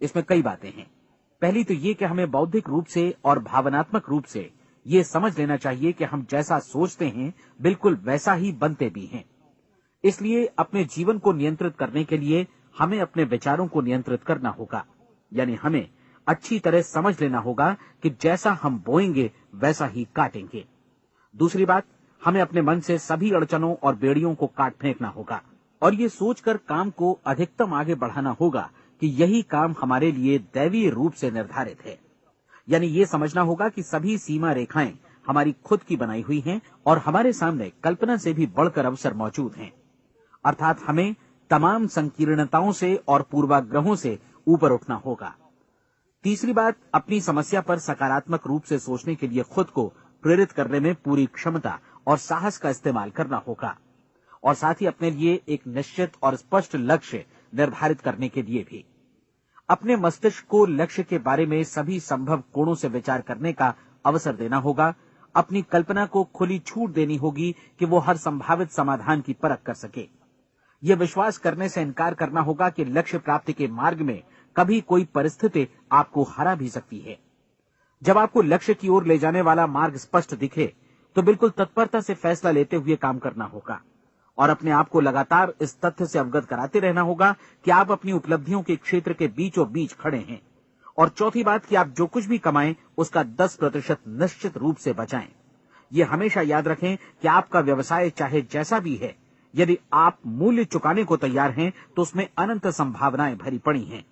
इसमें कई बातें हैं। पहली तो ये कि हमें बौद्धिक रूप से और भावनात्मक रूप से ये समझ लेना चाहिए कि हम जैसा सोचते हैं बिल्कुल वैसा ही बनते भी हैं। इसलिए अपने जीवन को नियंत्रित करने के लिए हमें अपने विचारों को नियंत्रित करना होगा। यानी हमें अच्छी तरह समझ लेना होगा कि जैसा हम बोएंगे वैसा ही काटेंगे। दूसरी बात, हमें अपने मन से सभी अड़चनों और बेड़ियों को काट फेंकना होगा और ये सोचकर काम को अधिकतम आगे बढ़ाना होगा कि यही काम हमारे लिए दैवीय रूप से निर्धारित है। यानी ये समझना होगा कि सभी सीमा रेखाएं हमारी खुद की बनाई हुई हैं और हमारे सामने कल्पना से भी बढ़कर अवसर मौजूद हैं। अर्थात हमें तमाम संकीर्णताओं से और पूर्वाग्रहों से ऊपर उठना होगा। तीसरी बात, अपनी समस्या पर सकारात्मक रूप से सोचने के लिए खुद को प्रेरित करने में पूरी क्षमता और साहस का इस्तेमाल करना होगा और साथ ही अपने लिए एक निश्चित और स्पष्ट लक्ष्य निर्धारित करने के लिए भी। अपने मस्तिष्क को लक्ष्य के बारे में सभी संभव कोणों से विचार करने का अवसर देना होगा। अपनी कल्पना को खुली छूट देनी होगी कि वो हर संभावित समाधान की परख कर सके। यह विश्वास करने से इनकार करना होगा कि लक्ष्य प्राप्ति के मार्ग में कभी कोई परिस्थिति आपको हरा भी सकती है। जब आपको लक्ष्य की ओर ले जाने वाला मार्ग स्पष्ट दिखे तो बिल्कुल तत्परता से फैसला लेते हुए काम करना होगा और अपने आप को लगातार इस तथ्य से अवगत कराते रहना होगा कि आप अपनी उपलब्धियों के क्षेत्र के बीचों बीच खड़े हैं। और चौथी बात कि आप जो कुछ भी कमाएं उसका 10% निश्चित रूप से बचाएं। ये हमेशा याद रखें कि आपका व्यवसाय चाहे जैसा भी है, यदि आप मूल्य चुकाने को तैयार हैं तो उसमें अनंत संभावनाएं भरी पड़ी हैं।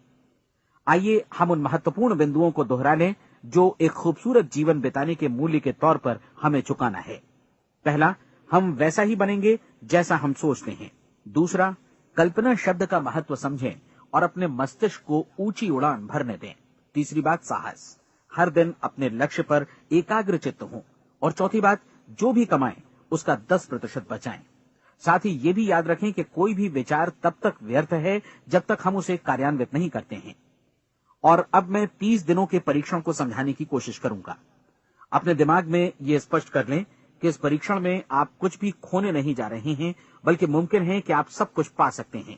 आइए हम उन महत्वपूर्ण बिंदुओं को दोहरा लें जो एक खूबसूरत जीवन बिताने के मूल्य के तौर पर हमें चुकाना है। पहला, हम वैसा ही बनेंगे जैसा हम सोचते हैं। दूसरा, कल्पना शब्द का महत्व समझें और अपने मस्तिष्क को ऊंची उड़ान भरने दें। तीसरी बात, साहस, हर दिन अपने लक्ष्य पर एकाग्र चित्त हों। और चौथी बात, जो भी कमाएं उसका 10% बचाएं। साथ ही ये भी याद रखें कि कोई भी विचार तब तक व्यर्थ है जब तक हम उसे कार्यान्वित नहीं करते हैं। और अब मैं 30 दिनों के परीक्षण को समझाने की कोशिश करूंगा। अपने दिमाग में ये स्पष्ट कर लें कि इस परीक्षण में आप कुछ भी खोने नहीं जा रहे हैं, बल्कि मुमकिन है कि आप सब कुछ पा सकते हैं।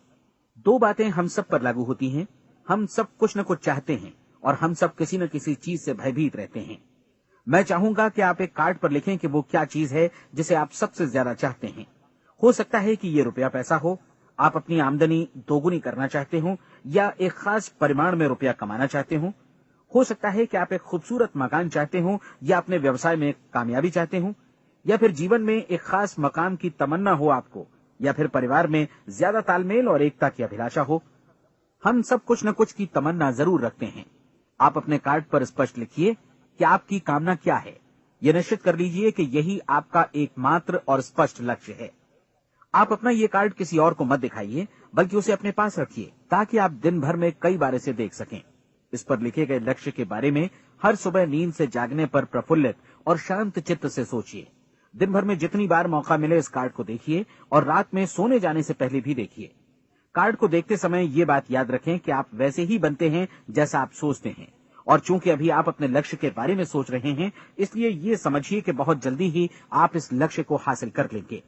2 बातें हम सब पर लागू होती हैं। हम सब कुछ न कुछ चाहते हैं और हम सब किसी न किसी चीज से भयभीत रहते हैं। मैं चाहूंगा कि आप एक कार्ड पर लिखें कि वो क्या चीज है जिसे आप सबसे ज्यादा चाहते हैं। हो सकता है कि ये रुपया पैसा हो, आप अपनी आमदनी दोगुनी करना चाहते हो, या एक खास परिमाण में रुपया कमाना चाहते हो सकता है कि आप एक खूबसूरत मकान चाहते हो, या अपने व्यवसाय में कामयाबी चाहते हो, या फिर जीवन में एक खास मकाम की तमन्ना हो आपको, या फिर परिवार में ज्यादा तालमेल और एकता की अभिलाषा हो। हम सब कुछ न कुछ की तमन्ना जरूर रखते हैं। आप अपने कार्ड पर स्पष्ट लिखिए कि आपकी कामना क्या है। यह निश्चित कर लीजिए कि यही आपका एकमात्र और स्पष्ट लक्ष्य है। आप अपना ये कार्ड किसी और को मत दिखाइए, बल्कि उसे अपने पास रखिए, ताकि आप दिन भर में कई बार इसे देख सकें। इस पर लिखे गए लक्ष्य के बारे में हर सुबह नींद से जागने पर प्रफुल्लित और शांत चित्त से सोचिए। दिन भर में जितनी बार मौका मिले इस कार्ड को देखिए, और रात में सोने जाने से पहले भी देखिए। कार्ड को देखते समय ये बात याद रखें कि आप वैसे ही बनते हैं जैसा आप सोचते हैं, और चूंकि अभी आप अपने लक्ष्य के बारे में सोच रहे हैं, इसलिए ये समझिए कि बहुत जल्दी ही आप इस लक्ष्य को हासिल कर लेंगे।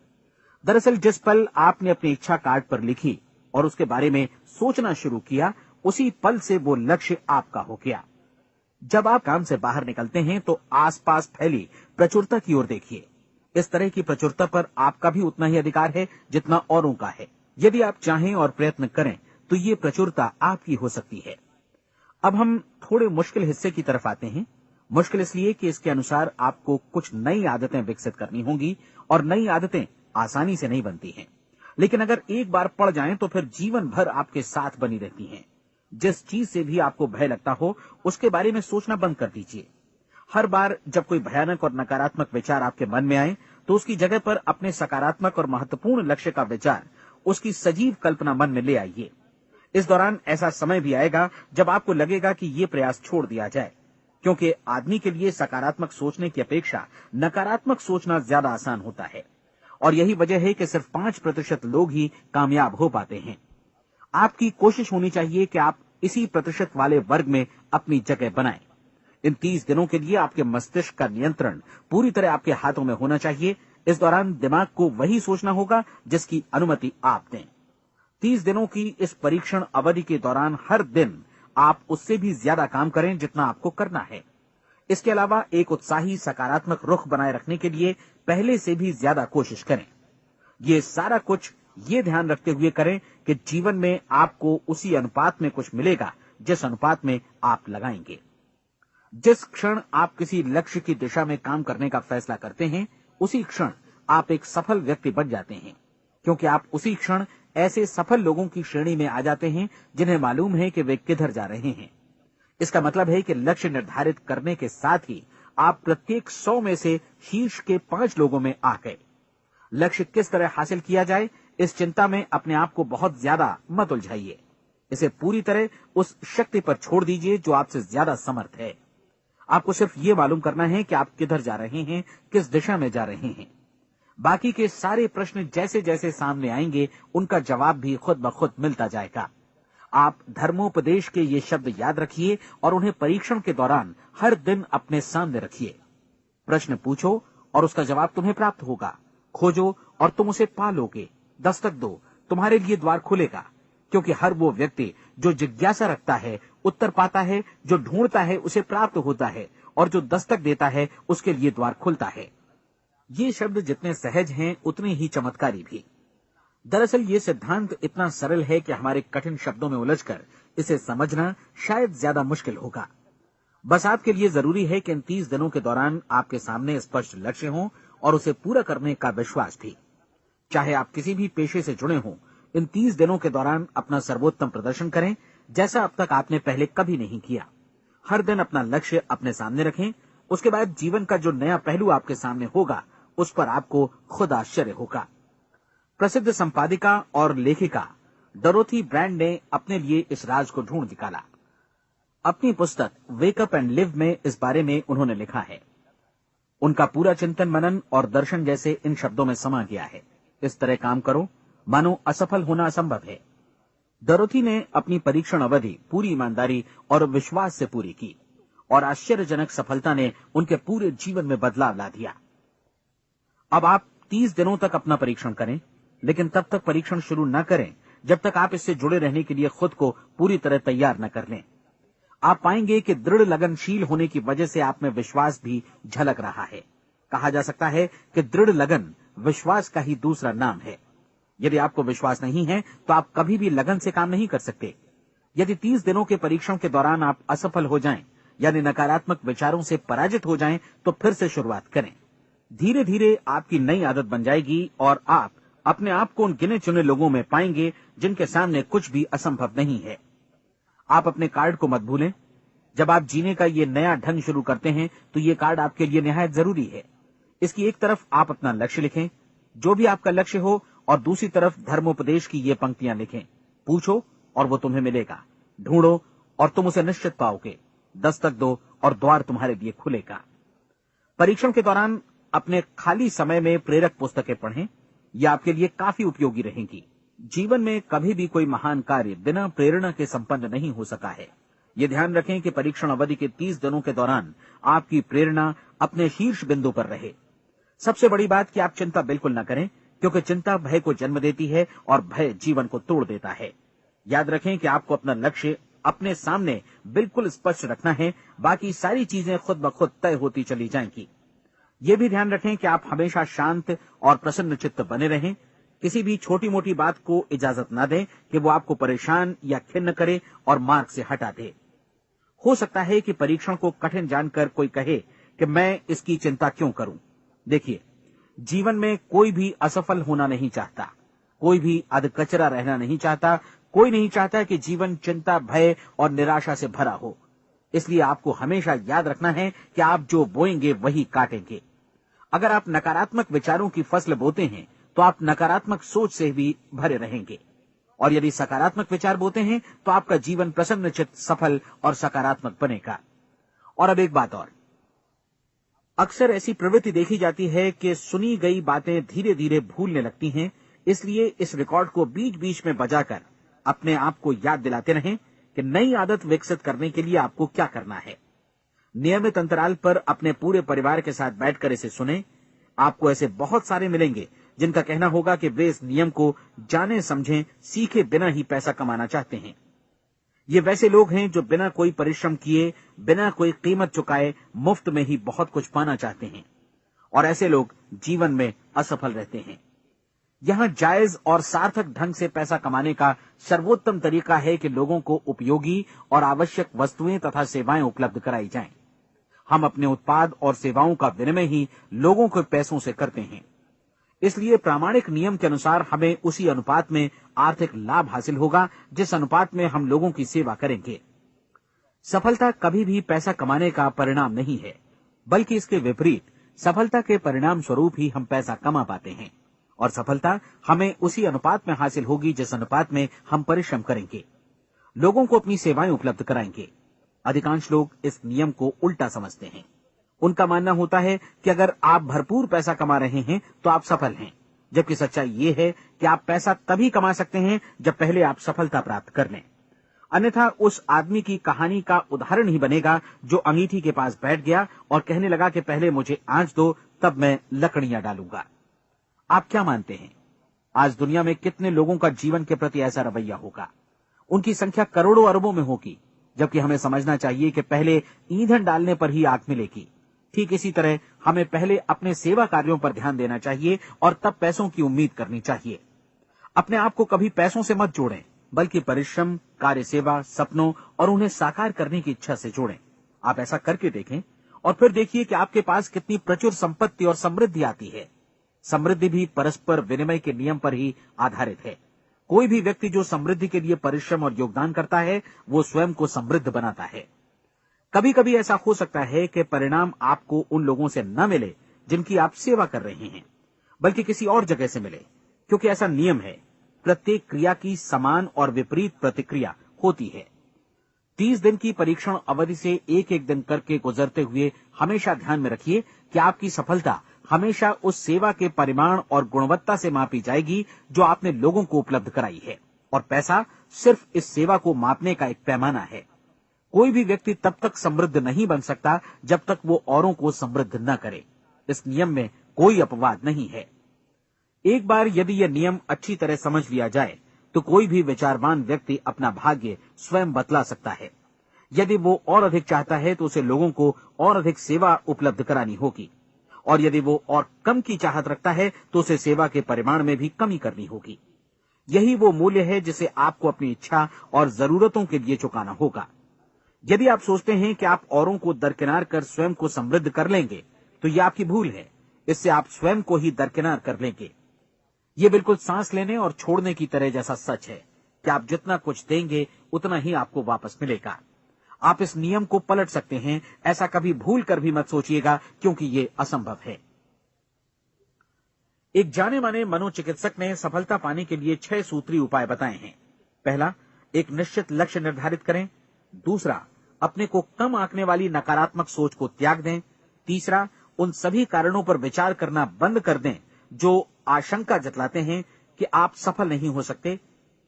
दरअसल जिस पल आपने अपनी इच्छा कार्ड पर लिखी और उसके बारे में सोचना शुरू किया, उसी पल से वो लक्ष्य आपका हो गया। जब आप काम से बाहर निकलते हैं तो आसपास फैली प्रचुरता की ओर देखिए। इस तरह की प्रचुरता पर आपका भी उतना ही अधिकार है जितना औरों का है। यदि आप चाहें और प्रयत्न करें तो ये प्रचुरता आपकी हो सकती है। अब हम थोड़े मुश्किल हिस्से की तरफ आते हैं। मुश्किल इसलिए कि इसके अनुसार आपको कुछ नई आदतें विकसित करनी होंगी, और नई आदतें आसानी से नहीं बनती हैं, लेकिन अगर एक बार पड़ जाएं तो फिर जीवन भर आपके साथ बनी रहती हैं। जिस चीज से भी आपको भय लगता हो, उसके बारे में सोचना बंद कर दीजिए। हर बार जब कोई भयानक और नकारात्मक विचार आपके मन में आए, तो उसकी जगह पर अपने सकारात्मक और महत्वपूर्ण लक्ष्य का विचार, उसकी सजीव कल्पना मन में ले आइए। इस दौरान ऐसा समय भी आएगा जब आपको लगेगा कि ये प्रयास छोड़ दिया जाए, क्योंकि आदमी के लिए सकारात्मक सोचने की अपेक्षा नकारात्मक सोचना ज्यादा आसान होता है, और यही वजह है कि सिर्फ 5% लोग ही कामयाब हो पाते हैं। आपकी कोशिश होनी चाहिए कि आप इसी प्रतिशत वाले वर्ग में अपनी जगह बनाएं। इन 30 दिनों के लिए आपके मस्तिष्क का नियंत्रण पूरी तरह आपके हाथों में होना चाहिए। इस दौरान दिमाग को वही सोचना होगा जिसकी अनुमति आप दें। 30 दिनों की इस परीक्षण अवधि के दौरान हर दिन आप उससे भी ज्यादा काम करें जितना आपको करना है। इसके अलावा एक उत्साही सकारात्मक रुख बनाए रखने के लिए पहले से भी ज्यादा कोशिश करें। ये सारा कुछ ये ध्यान रखते हुए करें कि जीवन में आपको उसी अनुपात में कुछ मिलेगा जिस अनुपात में आप लगाएंगे। जिस क्षण आप किसी लक्ष्य की दिशा में काम करने का फैसला करते हैं, उसी क्षण आप एक सफल व्यक्ति बन जाते हैं, क्योंकि आप उसी क्षण ऐसे सफल लोगों की श्रेणी में आ जाते हैं जिन्हें मालूम है कि वे किधर जा रहे हैं। इसका मतलब है कि लक्ष्य निर्धारित करने के साथ ही आप प्रत्येक 100 में से शीर्ष के 5 लोगों में आ गए। लक्ष्य किस तरह हासिल किया जाए, इस चिंता में अपने आप को बहुत ज्यादा मत उलझाइए। इसे पूरी तरह उस शक्ति पर छोड़ दीजिए जो आपसे ज्यादा समर्थ है। आपको सिर्फ ये मालूम करना है कि आप किधर जा रहे हैं, किस दिशा में जा रहे हैं। बाकी के सारे प्रश्न जैसे जैसे सामने आएंगे, उनका जवाब भी खुद ब खुद मिलता जाएगा। आप धर्मोपदेश के ये शब्द याद रखिए और उन्हें परीक्षण के दौरान हर दिन अपने सामने रखिए। प्रश्न पूछो और उसका जवाब तुम्हें प्राप्त होगा। खोजो और तुम उसे पा लोगे। दस्तक दो, तुम्हारे लिए द्वार खुलेगा, क्योंकि हर वो व्यक्ति जो जिज्ञासा रखता है उत्तर पाता है, जो ढूंढता है उसे प्राप्त होता है, और जो दस्तक देता है उसके लिए द्वार खुलता है। ये शब्द जितने सहज हैं उतने ही चमत्कारी भी। दरअसल ये सिद्धांत इतना सरल है कि हमारे कठिन शब्दों में उलझकर इसे समझना शायद ज्यादा मुश्किल होगा। बस आपके लिए जरूरी है कि इन 30 दिनों के दौरान आपके सामने स्पष्ट लक्ष्य हो और उसे पूरा करने का विश्वास भी। चाहे आप किसी भी पेशे से जुड़े हों, इन 30 दिनों के दौरान अपना सर्वोत्तम प्रदर्शन करें, जैसा अब तक आपने पहले कभी नहीं किया। हर दिन अपना लक्ष्य अपने सामने रखें। उसके बाद जीवन का जो नया पहलू आपके सामने होगा, उस पर आपको खुद आश्चर्य होगा। प्रसिद्ध संपादिका और लेखिका डोरोथी ब्रैंड ने अपने लिए इस राज को ढूंढ निकाला। अपनी पुस्तक वेक अप एंड लिव में इस बारे में उन्होंने लिखा है। उनका पूरा चिंतन मनन और दर्शन जैसे इन शब्दों में समा गया है। इस तरह काम करो मानो असफल होना असंभव है। डोरोथी ने अपनी परीक्षण अवधि पूरी ईमानदारी और विश्वास से पूरी की और आश्चर्यजनक सफलता ने उनके पूरे जीवन में बदलाव ला दिया। अब आप 30 दिनों तक अपना परीक्षण करें, लेकिन तब तक परीक्षण शुरू न करें जब तक आप इससे जुड़े रहने के लिए खुद को पूरी तरह तैयार न कर लें। आप पाएंगे कि दृढ़ लगनशील होने की वजह से आप में विश्वास भी झलक रहा है। कहा जा सकता है कि दृढ़ लगन विश्वास का ही दूसरा नाम है। यदि आपको विश्वास नहीं है तो आप कभी भी लगन से काम नहीं कर सकते। यदि 30 दिनों के परीक्षण के दौरान आप असफल हो जाएं, यानी नकारात्मक विचारों से पराजित हो जाएं, तो फिर से शुरुआत करें। धीरे धीरे आपकी नई आदत बन जाएगी और आप अपने आप को उन गिने चुने लोगों में पाएंगे जिनके सामने कुछ भी असंभव नहीं है। आप अपने कार्ड को मत भूलें। जब आप जीने का ये नया ढंग शुरू करते हैं तो ये कार्ड आपके लिए निहायत जरूरी है। इसकी एक तरफ आप अपना लक्ष्य लिखें, जो भी आपका लक्ष्य हो, और दूसरी तरफ धर्मोपदेश की ये पंक्तियां लिखें। पूछो और वो तुम्हें मिलेगा, ढूंढो और तुम उसे निश्चित पाओगे, दस्तक दो और द्वार तुम्हारे लिए खुलेगा। परीक्षण के दौरान अपने खाली समय में प्रेरक पुस्तकें पढ़ें। ये आपके लिए काफी उपयोगी रहेंगी। जीवन में कभी भी कोई महान कार्य बिना प्रेरणा के संपन्न नहीं हो सका है। ये ध्यान रखें कि परीक्षण अवधि के 30 दिनों के दौरान आपकी प्रेरणा अपने शीर्ष बिंदु पर रहे। सबसे बड़ी बात कि आप चिंता बिल्कुल न करें, क्योंकि चिंता भय को जन्म देती है और भय जीवन को तोड़ देता है। याद रखें कि आपको अपना लक्ष्य अपने सामने बिल्कुल स्पष्ट रखना है, बाकी सारी चीजें खुद ब खुद तय होती चली जाएंगी। ये भी ध्यान रखें कि आप हमेशा शांत और प्रसन्न चित्त बने रहें। किसी भी छोटी मोटी बात को इजाजत न दें कि वो आपको परेशान या खिन्न करे और मार्ग से हटा दे। हो सकता है कि परीक्षण को कठिन जानकर कोई कहे कि मैं इसकी चिंता क्यों करूं। देखिए, जीवन में कोई भी असफल होना नहीं चाहता, कोई भी अधकचरा रहना नहीं चाहता, कोई नहीं चाहता कि जीवन चिंता, भय और निराशा से भरा हो। इसलिए आपको हमेशा याद रखना है कि आप जो बोएंगे वही काटेंगे। अगर आप नकारात्मक विचारों की फसल बोते हैं तो आप नकारात्मक सोच से भी भरे रहेंगे, और यदि सकारात्मक विचार बोते हैं तो आपका जीवन प्रसन्नचित्त, सफल और सकारात्मक बनेगा। और अब एक बात और, अक्सर ऐसी प्रवृत्ति देखी जाती है कि सुनी गई बातें धीरे धीरे भूलने लगती हैं। इसलिए इस रिकॉर्ड को बीच बीच में बजाकर अपने आप को याद दिलाते रहें कि नई आदत विकसित करने के लिए आपको क्या करना है। नियमित अंतराल पर अपने पूरे परिवार के साथ बैठकर इसे सुनें। आपको ऐसे बहुत सारे मिलेंगे जिनका कहना होगा कि वे इस नियम को जाने समझें सीखे बिना ही पैसा कमाना चाहते हैं। ये वैसे लोग हैं जो बिना कोई परिश्रम किए, बिना कोई कीमत चुकाए मुफ्त में ही बहुत कुछ पाना चाहते हैं, और ऐसे लोग जीवन में असफल रहते हैं। यहां जायज और सार्थक ढंग से पैसा कमाने का सर्वोत्तम तरीका है कि लोगों को उपयोगी और आवश्यक वस्तुएं तथा सेवाएं उपलब्ध कराई जाएं। हम अपने उत्पाद और सेवाओं का विनिमय ही लोगों के पैसों से करते हैं। इसलिए प्रामाणिक नियम के अनुसार हमें उसी अनुपात में आर्थिक लाभ हासिल होगा जिस अनुपात में हम लोगों की सेवा करेंगे। सफलता कभी भी पैसा कमाने का परिणाम नहीं है, बल्कि इसके विपरीत सफलता के परिणाम स्वरूप ही हम पैसा कमा पाते हैं, और सफलता हमें उसी अनुपात में हासिल होगी जिस अनुपात में हम परिश्रम करेंगे, लोगों को अपनी सेवाएं उपलब्ध कराएंगे। अधिकांश लोग इस नियम को उल्टा समझते हैं। उनका मानना होता है कि अगर आप भरपूर पैसा कमा रहे हैं तो आप सफल हैं, जबकि सच्चाई ये है कि आप पैसा तभी कमा सकते हैं जब पहले आप सफलता प्राप्त कर लें। अन्यथा उस आदमी की कहानी का उदाहरण ही बनेगा जो अंगीठी के पास बैठ गया और कहने लगा कि पहले मुझे आंच दो, तब मैं लकड़ियां डालूंगा। आप क्या मानते हैं, आज दुनिया में कितने लोगों का जीवन के प्रति ऐसा रवैया होगा? उनकी संख्या करोड़ों अरबों में होगी, जबकि हमें समझना चाहिए कि पहले ईंधन डालने पर ही आग मिलेगी। ठीक इसी तरह हमें पहले अपने सेवा कार्यों पर ध्यान देना चाहिए और तब पैसों की उम्मीद करनी चाहिए। अपने आप को कभी पैसों से मत जोड़ें, बल्कि परिश्रम, कार्य सेवा, सपनों और उन्हें साकार करने की इच्छा से जोड़ें। आप ऐसा करके देखें और फिर देखिए कि आपके पास कितनी प्रचुर संपत्ति और समृद्धि आती है। समृद्धि भी परस्पर विनिमय के नियम पर ही आधारित है। कोई भी व्यक्ति जो समृद्धि के लिए परिश्रम और योगदान करता है, वो स्वयं को समृद्ध बनाता है। कभी कभी ऐसा हो सकता है कि परिणाम आपको उन लोगों से न मिले जिनकी आप सेवा कर रहे हैं, बल्कि किसी और जगह से मिले, क्योंकि ऐसा नियम है, प्रत्येक क्रिया की समान और विपरीत प्रतिक्रिया होती है। 30 दिन की परीक्षण अवधि से एक एक दिन करके गुजरते हुए हमेशा ध्यान में रखिए कि आपकी सफलता हमेशा उस सेवा के परिमाण और गुणवत्ता से मापी जाएगी जो आपने लोगों को उपलब्ध कराई है, और पैसा सिर्फ इस सेवा को मापने का एक पैमाना है। कोई भी व्यक्ति तब तक समृद्ध नहीं बन सकता जब तक वो औरों को समृद्ध न करे। इस नियम में कोई अपवाद नहीं है। एक बार यदि यह नियम अच्छी तरह समझ लिया जाए तो कोई भी विचारवान व्यक्ति अपना भाग्य स्वयं बतला सकता है। यदि वो और अधिक चाहता है तो उसे लोगों को और अधिक सेवा उपलब्ध करानी होगी, और यदि वो और कम की चाहत रखता है तो उसे सेवा के परिमाण में भी कमी करनी होगी। यही वो मूल्य है जिसे आपको अपनी इच्छा और जरूरतों के लिए चुकाना होगा। यदि आप सोचते हैं कि आप औरों को दरकिनार कर स्वयं को समृद्ध कर लेंगे तो यह आपकी भूल है। इससे आप स्वयं को ही दरकिनार कर लेंगे। ये बिल्कुल सांस लेने और छोड़ने की तरह जैसा सच है कि आप जितना कुछ देंगे उतना ही आपको वापस मिलेगा। आप इस नियम को पलट सकते हैं, ऐसा कभी भूल कर भी मत सोचिएगा, क्योंकि ये असंभव है। एक जाने माने मनोचिकित्सक ने सफलता पाने के लिए 6 सूत्री उपाय बताए हैं। पहला, एक निश्चित लक्ष्य निर्धारित करें। दूसरा, अपने को कम आंकने वाली नकारात्मक सोच को त्याग दें। तीसरा, उन सभी कारणों पर विचार करना बंद कर दें जो आशंका जतलाते हैं कि आप सफल नहीं हो सकते।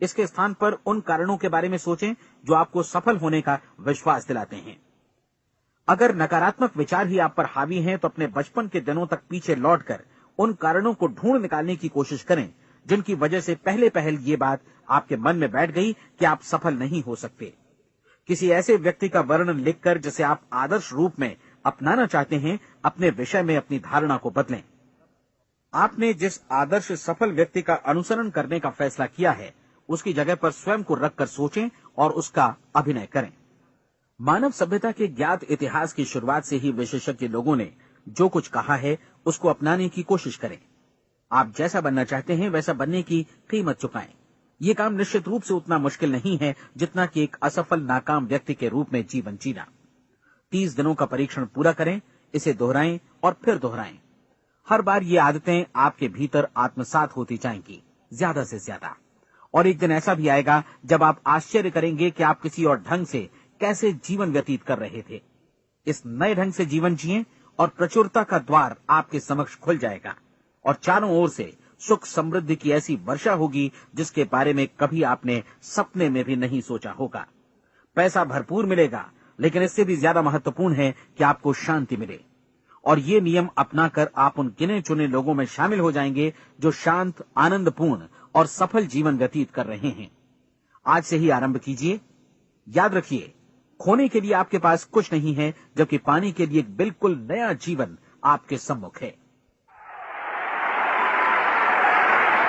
इसके स्थान पर उन कारणों के बारे में सोचें जो आपको सफल होने का विश्वास दिलाते हैं। अगर नकारात्मक विचार ही आप पर हावी हैं तो अपने बचपन के दिनों तक पीछे लौटकर उन कारणों को ढूंढ निकालने की कोशिश करें जिनकी वजह से पहले पहल ये बात आपके मन में बैठ गई कि आप सफल नहीं हो सकते। किसी ऐसे व्यक्ति का वर्णन लिखकर जिसे आप आदर्श रूप में अपनाना चाहते हैं, अपने विषय में अपनी धारणा को बदलें। आपने जिस आदर्श सफल व्यक्ति का अनुसरण करने का फैसला किया है उसकी जगह पर स्वयं को रखकर सोचें और उसका अभिनय करें। मानव सभ्यता के ज्ञात इतिहास की शुरुआत से ही विशेषज्ञ लोगों ने जो कुछ कहा है उसको अपनाने की कोशिश करें। आप जैसा बनना चाहते हैं वैसा बनने की कीमत चुकाएं। ये काम निश्चित रूप से उतना मुश्किल नहीं है जितना कि एक असफल नाकाम व्यक्ति के रूप में जीवन जीना। 30 दिनों का परीक्षण पूरा करें, इसे दोहराएं और फिर दोहराएं। हर बार ये आदतें आपके भीतर आत्मसात होती जाएंगी, ज्यादा से ज्यादा। और एक दिन ऐसा भी आएगा जब आप आश्चर्य करेंगे कि आप किसी और ढंग से कैसे जीवन व्यतीत कर रहे थे। इस नए ढंग से जीवन जिएं और प्रचुरता का द्वार आपके समक्ष खुल जाएगा और चारों ओर से सुख समृद्धि की ऐसी वर्षा होगी जिसके बारे में कभी आपने सपने में भी नहीं सोचा होगा। पैसा भरपूर मिलेगा, लेकिन इससे भी ज्यादा महत्वपूर्ण है कि आपको शांति मिले। और ये नियम अपनाकर आप उन गिने चुने लोगों में शामिल हो जाएंगे जो शांत, आनंदपूर्ण और सफल जीवन व्यतीत कर रहे हैं। आज से ही आरंभ कीजिए। याद रखिए, खोने के लिए आपके पास कुछ नहीं है, जबकि पाने के लिए एक बिल्कुल नया जीवन आपके सम्मुख है।